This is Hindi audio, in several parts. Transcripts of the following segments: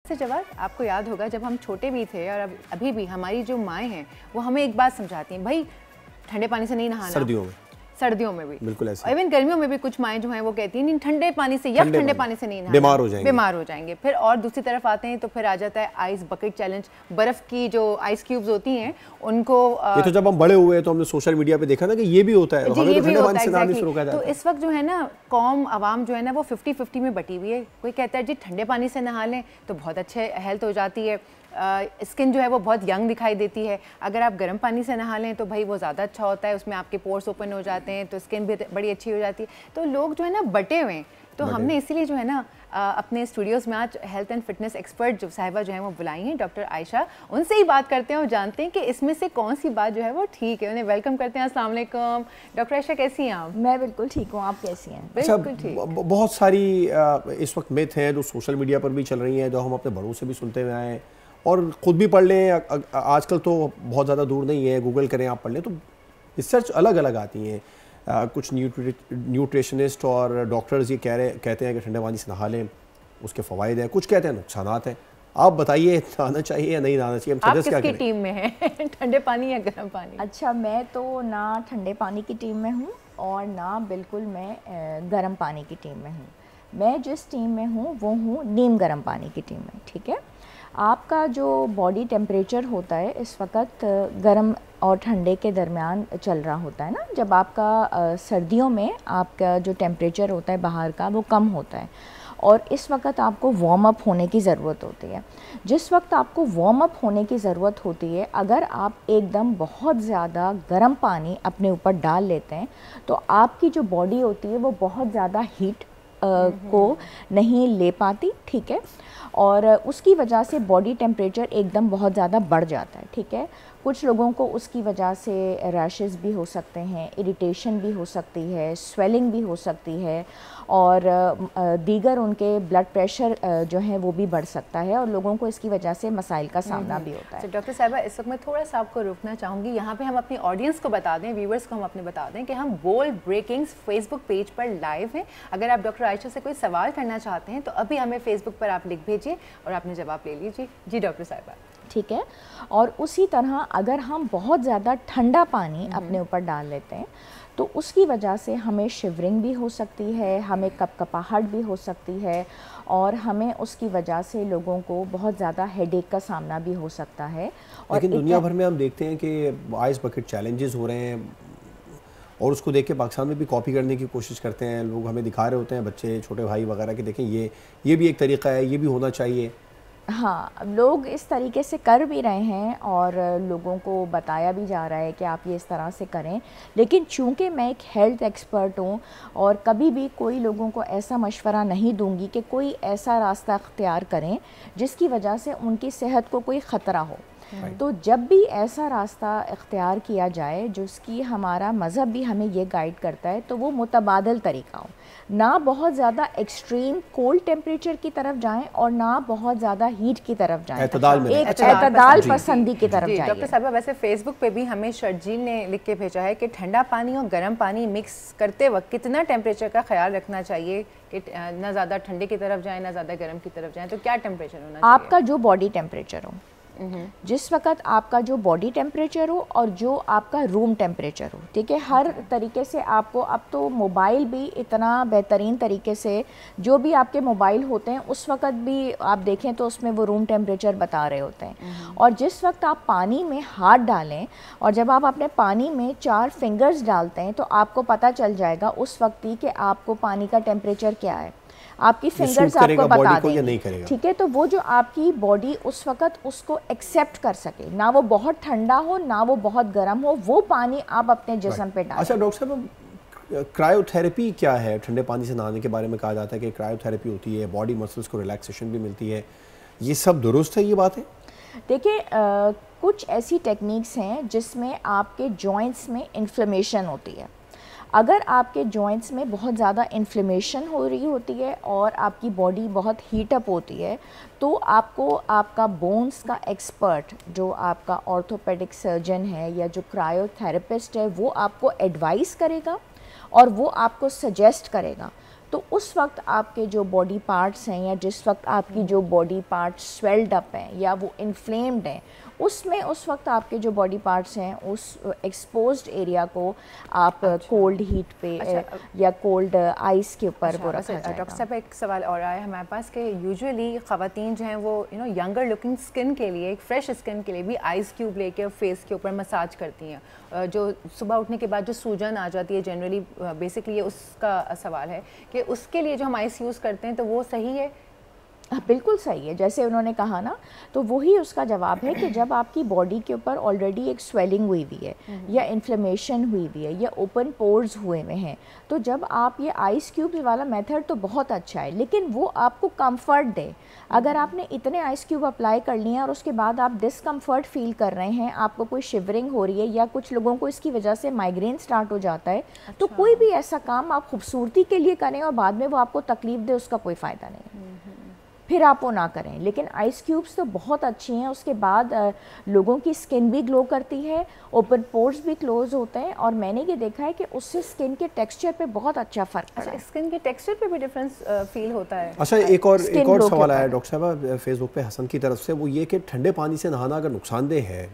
से जवाब आपको याद होगा जब हम छोटे भी थे और अभी भी हमारी जो माएँ हैं वो हमें एक बात समझाती हैं, भाई ठंडे पानी से नहीं नहाना। सर्दियों में भी बिल्कुल ऐसे, इवन गर्मियों में भी कुछ माएँ जो हैं वो कहती हैं नहीं ठंडे पानी से या ठंडे पानी से नहीं नहाना, बीमार हो जाएंगे। फिर और दूसरी तरफ आते हैं तो फिर आ जाता है आइस बकेट चैलेंज, बर्फ की जो आइस क्यूब्स होती हैं उनको ये तो जब हम बड़े हुए तो हमने सोशल मीडिया पे देखा ना कि ये भी होता है, हमें तो ठंडे पानी से नहाने से रोका जाता है। तो इस वक्त जो है ना कौम आवाम जो है ना वो 50-50 में बटी हुई है। कोई कहता है जी ठंडे पानी से नहा लें तो बहुत अच्छे हेल्थ हो जाती है, स्किन जो है वो बहुत यंग दिखाई देती है। अगर आप गर्म पानी से नहा लें तो भाई वो ज़्यादा अच्छा होता है, उसमें आपके पोर्स ओपन हो जाते हैं तो स्किन भी बड़ी अच्छी हो जाती है। तो लोग जो है ना बटे हुए हैं, तो हमने इसीलिए जो है ना अपने स्टूडियोज़ में आज हेल्थ एंड फिटनेस एक्सपर्ट जो साहिबा जो है वो बुलाई हैं, डॉक्टर आयशा। उनसे ही बात करते हैं और जानते हैं कि इसमें से कौन सी बात जो है वो ठीक है। उन्हें वेलकम करते हैं। अस्सलाम वालेकुम डॉक्टर आयशा, कैसी हैं आप? मैं बिल्कुल ठीक हूँ, आप कैसी हैं? बिल्कुल ठीक। बहुत सारी इस वक्त मिथ हैं जो सोशल मीडिया पर भी चल रही हैं, जो हम अपने बड़ों से भी सुनते हुए आए हैं और ख़ुद भी पढ़ लें। आजकल तो बहुत ज़्यादा दूर नहीं है, गूगल करें आप पढ़ लें तो रिसर्च अलग अलग आती हैं। कुछ न्यूट्रिशनिस्ट और डॉक्टर्स ये कहते हैं कि ठंडे पानी से नहा लें, उसके फ़वाइद हैं, कुछ कहते हैं नुकसानात हैं। आप बताइए नहाना चाहिए या नहीं नहाना चाहिए? आप किसकी टीम में हैं, ठंडे पानी या गर्म पानी? अच्छा, मैं तो ना ठंडे पानी की टीम में हूँ और ना बिल्कुल मैं गर्म पानी की टीम में हूँ। मैं जिस टीम में हूँ वो हूँ नीम गर्म पानी की टीम में। ठीक है, आपका जो बॉडी टेम्परेचर होता है इस वक्त गर्म और ठंडे के दरमियान चल रहा होता है ना। जब आपका सर्दियों में आपका जो टेम्परेचर होता है बाहर का वो कम होता है और इस वक्त आपको वार्म अप होने की ज़रूरत होती है। जिस वक्त आपको वार्म अप होने की ज़रूरत होती है, अगर आप एकदम बहुत ज़्यादा गर्म पानी अपने ऊपर डाल लेते हैं तो आपकी जो बॉडी होती है वो बहुत ज़्यादा हीट को नहीं ले पाती। ठीक है, और उसकी वजह से बॉडी टेम्परेचर एकदम बहुत ज़्यादा बढ़ जाता है। ठीक है, कुछ लोगों को उसकी वजह से रैशेस भी हो सकते हैं, इरिटेशन भी हो सकती है, स्वेलिंग भी हो सकती है और दीगर उनके ब्लड प्रेशर जो है वो भी बढ़ सकता है और लोगों को इसकी वजह से मसाइल का सामना भी होता है। तो डॉक्टर साहिबा, इस वक्त मैं थोड़ा सा आपको रुकना चाहूँगी। यहाँ पे हम अपनी ऑडियंस को बता दें, व्यूवर्स को हम अपने बता दें कि हम बोल्ड ब्रेकिंग्स फेसबुक पेज पर लाइव हैं। अगर आप डॉक्टर आयशा से कोई सवाल करना चाहते हैं तो अभी हमें फेसबुक पर आप लिख भेजिए और आपने जवाब ले लीजिए। जी डॉक्टर साहिबा। ठीक है, और उसी तरह अगर हम बहुत ज़्यादा ठंडा पानी अपने ऊपर डाल लेते हैं तो उसकी वजह से हमें शिवरिंग भी हो सकती है, हमें कपकपाहट भी हो सकती है और हमें उसकी वजह से लोगों को बहुत ज़्यादा हेडेक का सामना भी हो सकता है। और लेकिन दुनिया भर में हम देखते हैं कि आइस बकेट चैलेंजेस हो रहे हैं और उसको देख के पाकिस्तान में भी कॉपी करने की कोशिश करते हैं। लोग हमें दिखा रहे होते हैं, बच्चे, छोटे भाई वगैरह, कि देखें ये भी एक तरीका है, ये भी होना चाहिए। हाँ, लोग इस तरीके से कर भी रहे हैं और लोगों को बताया भी जा रहा है कि आप ये इस तरह से करें। लेकिन चूंकि मैं एक हेल्थ एक्सपर्ट हूँ और कभी भी कोई लोगों को ऐसा मशवरा नहीं दूंगी कि कोई ऐसा रास्ता अख्तियार करें जिसकी वजह से उनकी सेहत को कोई ख़तरा हो। तो जब भी ऐसा रास्ता इख्तियार किया जाए जिसकी हमारा मज़हब भी हमें ये गाइड करता है तो वो मुतबादिल तरीका हो, ना बहुत ज़्यादा एक्सट्रीम कोल्ड टेम्परेचर की तरफ जाएं और ना बहुत ज़्यादा हीट की तरफ जाएं, एतदाल पसंदी की तरफ जाएं। डॉक्टर साहब, वैसे फेसबुक पे भी हमें शर्जील ने लिख के भेजा है कि ठंडा पानी और गर्म पानी मिक्स करते वक्त कितना टेम्परेचर का ख्याल रखना चाहिए कि ना ज़्यादा ठंडे की तरफ जाएँ ना ज़्यादा गर्म की तरफ जाएँ, तो क्या टेम्परेचर होना चाहिए? आपका जो बॉडी टेम्परेचर हो, जिस वक्त आपका जो बॉडी टेम्परेचर हो और जो आपका रूम टेम्परेचर हो। ठीक है, हर तरीके से आपको, अब तो मोबाइल भी इतना बेहतरीन तरीके से, जो भी आपके मोबाइल होते हैं उस वक्त भी आप देखें तो उसमें वो रूम टेम्परेचर बता रहे होते हैं। और जिस वक्त आप पानी में हाथ डालें और जब आप अपने पानी में 4 फिंगर्स डालते हैं तो आपको पता चल जाएगा उस वक्त ही कि आपको पानी का टेम्परेचर क्या है। आपकी फिंगर्स आपको बता देंगे। ठीक है, तो वो जो आपकी बॉडी उस वक्त उसको एक्सेप्ट कर सके, ना वो बहुत ठंडा हो ना वो बहुत गर्म हो, वो पानी आप अपने जिस्म पे डालें। अच्छा डॉक्टर साहब, क्रायोथेरेपी क्या है? ठंडे पानी से नहाने के बारे में कहा जाता है कि क्रायोथेरेपी होती है, बॉडी मसल्स को रिलैक्सेशन भी मिलती है, ये सब दुरुस्त है, ये बात है? देखिए, कुछ ऐसी टेक्निक्स हैं जिसमें आपके जॉइंट्स में इन्फ्लेमेशन होती है। अगर आपके जॉइंट्स में बहुत ज़्यादा इन्फ्लेमेशन हो रही होती है और आपकी बॉडी बहुत हीट अप होती है तो आपको आपका बोन्स का एक्सपर्ट, जो आपका ऑर्थोपेडिक सर्जन है या जो क्रायोथेरेपिस्ट है, वो आपको एडवाइस करेगा और वो आपको सजेस्ट करेगा तो उस वक्त आपके जो बॉडी पार्ट्स हैं या जिस वक्त आपकी जो बॉडी पार्ट्स स्वेल्ड अप हैं या वो इन्फ्लेम्ड हैं, उसमें उस वक्त आपके जो बॉडी पार्ट्स हैं उस एक्सपोज्ड एरिया को आप कोल्ड हीट पे या कोल्ड आइस के ऊपर वो रखा जाएगा। डॉक्टर साहब एक सवाल और आया हमारे पास कि यूजुअली ख़वातीन जो हैं वो यंगर लुकिंग स्किन के लिए, एक फ्रेश स्किन के लिए भी आइस क्यूब लेके फेस के ऊपर मसाज करती हैं, जो सुबह उठने के बाद जो सूजन आ जाती है जनरली, बेसिकली ये उसका सवाल है कि उसके लिए जो हम आइस यूज़ करते हैं तो वो सही है? बिल्कुल सही है, जैसे उन्होंने कहा ना, तो वही उसका जवाब है कि जब आपकी बॉडी के ऊपर ऑलरेडी एक स्वेलिंग हुई हुई है या इन्फ्लेमेशन हुई हुई है या ओपन पोर्स हुए हुए हैं, तो जब आप ये आइस क्यूब्स वाला मेथड तो बहुत अच्छा है, लेकिन वो आपको कंफर्ट दे। अगर आपने इतने आइस क्यूब अप्लाई कर लिए हैं और उसके बाद आप डिस्कम्फर्ट फील कर रहे हैं, आपको कोई शिवरिंग हो रही है या कुछ लोगों को इसकी वजह से माइग्रेन स्टार्ट हो जाता है, तो कोई भी ऐसा काम आप खूबसूरती के लिए करें और बाद में वो आपको तकलीफ दे, उसका कोई फ़ायदा नहीं, फिर आप वो ना करें। लेकिन आइस क्यूब्स तो बहुत अच्छी हैं, उसके बाद लोगों की स्किन भी ग्लो करती है, ओपन पोर्स भी क्लोज होते हैं, और मैंने ये देखा है कि उससे स्किन के टेक्सचर पे बहुत अच्छा फ़र्क पड़ा। अच्छा, स्किन के टेक्सचर पे भी डिफरेंस फील होता है? अच्छा, एक और सवाल आया डॉक्टर साहब फेसबुक पे हसन की तरफ से, वो ये कि ठंडे पानी से नहाना अगर नुकसानदेह है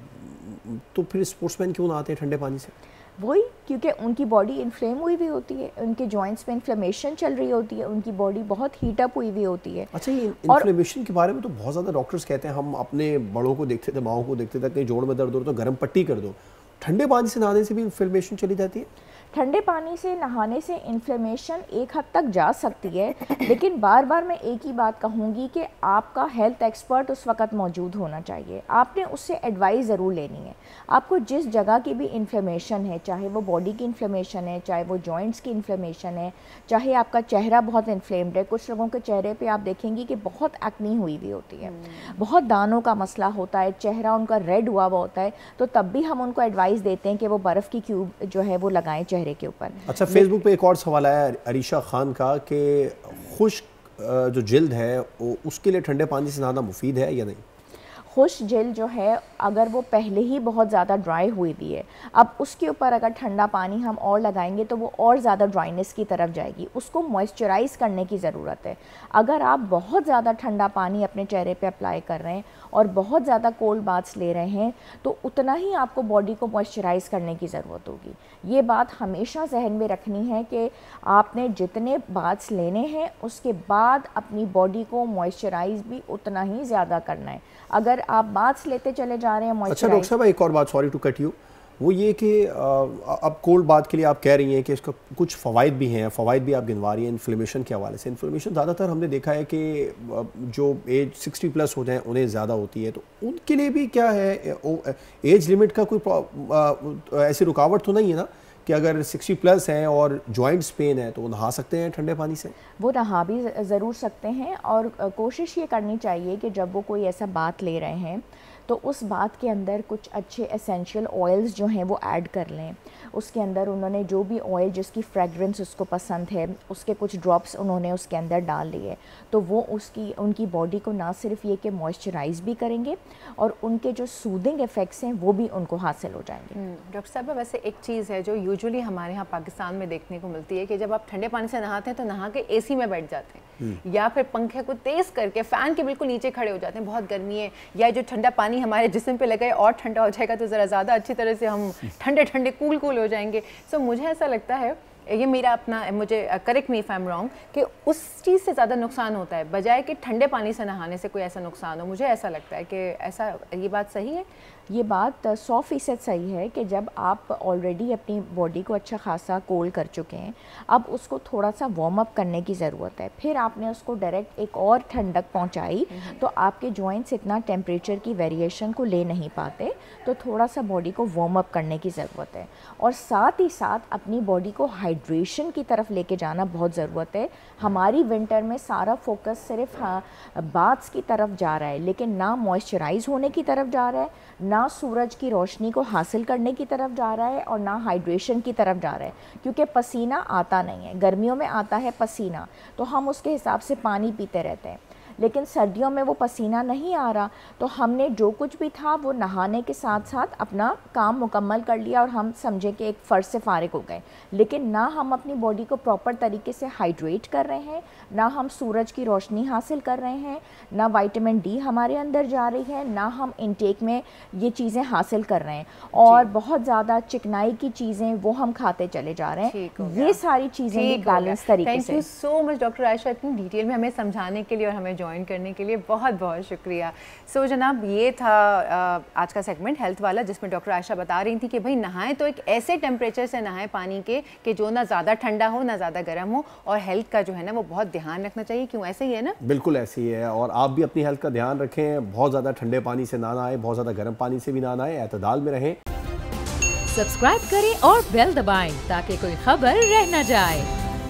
तो फिर स्पोर्ट्समैन क्यों नहाते हैं ठंडे पानी से? वही, क्योंकि उनकी बॉडी इन्फ्लेम हुई हुई होती है, उनके जॉइंट्स में इन्फ्लेमेशन चल रही होती है, उनकी बॉडी बहुत हीट अप हुई हुई होती है। अच्छा, ये इन्फ्लेमेशन के बारे में तो बहुत ज़्यादा डॉक्टर्स कहते हैं, हम अपने बड़ों को देखते थे, माओं को देखते थे, कहीं जोड़ में दर्द हो तो गर्म पट्टी कर दो। ठंडे पानी से नहाने से भी इन्फ्लेमेशन चली जाती है? ठंडे पानी से नहाने से इन्फ्लेमेशन एक हद तक जा सकती है, लेकिन बार बार मैं एक ही बात कहूँगी कि आपका हेल्थ एक्सपर्ट उस वक़्त मौजूद होना चाहिए। आपने उससे एडवाइस ज़रूर लेनी है। आपको जिस जगह की भी इन्फ्लेमेशन है, चाहे वो बॉडी की इन्फ्लेमेशन है, चाहे वो जॉइंट्स की इन्फ्लेमेशन है, चाहे आपका चेहरा बहुत इन्फ्लेम्ड है, कुछ लोगों के चेहरे पे आप देखेंगी कि बहुत एक्नी हुई हुई होती है, बहुत दानों का मसला होता है, चेहरा उनका रेड हुआ हुआ होता है, तो तब भी हम उनको एडवाइस देते हैं कि वो बर्फ़ की क्यूब जो है वो लगाएं चेहरे के ऊपर। अच्छा, फेसबुक पे एक और सवाल आया अरीशा खान का कि खुश्क जो जिल्द है उसके लिए ठंडे पानी से नहाना मुफीद है या नहीं? खुश जिल्द जो है, अगर वो पहले ही बहुत ज़्यादा ड्राई हुई भी है, अब उसके ऊपर अगर ठंडा पानी हम और लगाएंगे तो वो और ज़्यादा ड्राइनेस की तरफ जाएगी, उसको मॉइस्चराइज़ करने की ज़रूरत है। अगर आप बहुत ज़्यादा ठंडा पानी अपने चेहरे पे अप्लाई कर रहे हैं और बहुत ज़्यादा कोल्ड बाथ्स ले रहे हैं, तो उतना ही आपको बॉडी को मॉइस्चराइज़ करने की ज़रूरत होगी। ये बात हमेशा जहन में रखनी है कि आपने जितने बाथ्स लेने हैं उसके बाद अपनी बॉडी को मॉइस्चराइज़ भी उतना ही ज़्यादा करना है। अगर आप बाथ्स लेते चले जा रहे हैं मॉइस्चराइज। अच्छा डॉक्टर साहब, एक और बात, सॉरी टू कट यू, वो ये कि अब कोल्ड बाथ के लिए आप कह रही हैं कि इसका कुछ फ़वाइद भी हैं, फ़वाइद भी आप गिनवा रही हैं इन्फ्लेमेशन के हवाले से। इन्फ्लेमेशन ज़्यादातर हमने देखा है कि जो एज 60+ हो जाए उन्हें ज़्यादा होती है, तो उनके लिए भी क्या है, एज लिमिट का कोई ऐसी रुकावट तो नहीं है ना कि अगर 60+ हैं और जॉइंट्स पेन है तो वो नहा सकते हैं ठंडे पानी से? वो नहा भी ज़रूर सकते हैं, और कोशिश ये करनी चाहिए कि जब वो कोई ऐसा बात ले रहे हैं तो उस बात के अंदर कुछ अच्छे एसेंशियल ऑयल्स जो हैं वो ऐड कर लें। उसके अंदर उन्होंने जो भी ऑयल जिसकी फ्रेगरेंस उसको पसंद है, उसके कुछ ड्रॉप्स उन्होंने उसके अंदर डाल लिए, तो वो उनकी बॉडी को ना सिर्फ ये कि मॉइस्चराइज़ भी करेंगे और उनके जो सूदिंग इफ़ेक्ट्स हैं वो भी उनको हासिल हो जाएंगे। डॉक्टर साहब, वैसे एक चीज़ है जो यूजुअली हमारे यहाँ पाकिस्तान में देखने को मिलती है कि जब आप ठंडे पानी से नहाते हैं तो नहा के एसी में बैठ जाते हैं या फिर पंखे को तेज़ करके फ़ैन के बिल्कुल नीचे खड़े हो जाते हैं, बहुत गर्मी है, या जो ठंडा पानी हमारे जिस्म पे लगा है और ठंडा हो जाएगा तो ज़रा ज़्यादा अच्छी तरह से हम ठंडे ठंडे कूल हो जाएंगे। सो मुझे ऐसा लगता है, ये मेरा अपना, मुझे correct me if I am wrong, कि उस चीज़ से ज़्यादा नुकसान होता है बजाय कि ठंडे पानी से नहाने से कोई ऐसा नुकसान हो। मुझे ऐसा लगता है कि ऐसा, ये बात सही है? ये बात 100% सही है कि जब आप ऑलरेडी अपनी बॉडी को अच्छा खासा कोल्ड कर चुके हैं, अब उसको थोड़ा सा वार्म अप करने की ज़रूरत है। फिर आपने उसको डायरेक्ट एक और ठंडक पहुंचाई तो आपके जॉइंट्स इतना टेम्परेचर की वेरिएशन को ले नहीं पाते, तो थोड़ा सा बॉडी को वार्म अप करने की ज़रूरत है। और साथ ही साथ अपनी बॉडी को हाइड्रेशन की तरफ लेके जाना बहुत ज़रूरत है। हमारी विंटर में सारा फोकस सिर्फ बाथ्स की तरफ जा रहा है, लेकिन ना मॉइस्चराइज होने की तरफ जा रहा है, ना सूरज की रोशनी को हासिल करने की तरफ जा रहा है, और ना हाइड्रेशन की तरफ जा रहा है, क्योंकि पसीना आता नहीं है। गर्मियों में आता है पसीना, तो हम उसके हिसाब से पानी पीते रहते हैं, लेकिन सर्दियों में वो पसीना नहीं आ रहा, तो हमने जो कुछ भी था वो नहाने के साथ साथ अपना काम मुकम्मल कर लिया और हम समझे कि एक फ़र्ज से फ़ारिग हो गए। लेकिन ना हम अपनी बॉडी को प्रॉपर तरीके से हाइड्रेट कर रहे हैं, ना हम सूरज की रोशनी हासिल कर रहे हैं, ना विटामिन डी हमारे अंदर जा रही है, ना हम इनटेक में ये चीज़ें हासिल कर रहे हैं, और बहुत ज़्यादा चिकनाई की चीज़ें वो हम खाते चले जा रहे हैं। ये सारी चीज़ें भी बैलेंस तरीके से। Thank you so much doctor Ayesha, इतनी डिटेल में हमें समझाने के लिए और हमें ज्वाइन करने के लिए बहुत बहुत शुक्रिया। सो जनाब, ये था आज का सेगमेंट हेल्थ वाला, जिसमें डॉक्टर आयशा बता रही थी कि भाई नहाएं तो एक ऐसे टेम्परेचर से नहाएं पानी के कि जो ना ज़्यादा ठंडा हो ना ज़्यादा गर्म हो, और हेल्थ का जो है ना वो बहुत ध्यान रखना चाहिए। क्यों, ऐसे ही है ना? बिल्कुल ऐसे ही है, और आप भी अपनी हेल्थ का ध्यान रखें, बहुत ज़्यादा ठंडे पानी से ना नहाएं, बहुत ज़्यादा गर्म पानी से भी ना नहाएं, एतदाल में रहें। सब्सक्राइब करें और बेल दबाएं ताकि कोई खबर रह न जाए।